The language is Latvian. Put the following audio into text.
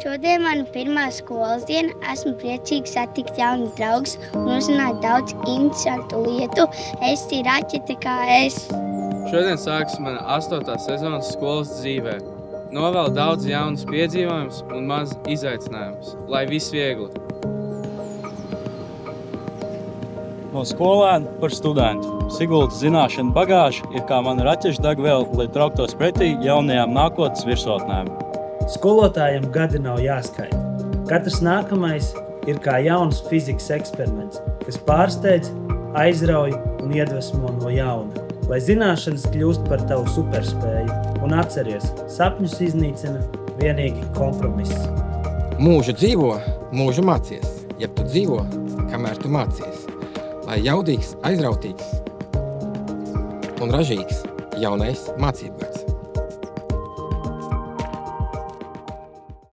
Šodien mana pirmā skolas diena. Esmu priecīgs satikt jaunus draugus un uzzināt daudz interesantu lietu. Es ir raķete kā es. Šodien sākas mana 8. sezonas skolas dzīvē. Novēlu daudz jaunus piedzīvojumus un maz izaicinājumus. Lai viss viegli! No skolēna par studentu. Sigultas zināšana bagāža ir kā mana raķešu degviela, lai trauktos pretī jaunajām nākotnes virsotnēm. Skolotājiem gadi nav jāskaita. Katrs nākamais ir kā jauns fizikas eksperiments, kas pārsteidz, aizrauj un iedvesmo no jauna. Lai zināšanas kļūst par tavu superspēju. Un atceries, sapņus iznīcina vienīgi kompromiss. Mūžu dzīvo, mūžu mācies. Ja tu dzīvo, kamēr tu mācies. Lai jaudīgs, aizrautīgs un ražīgs jaunais mācību gads.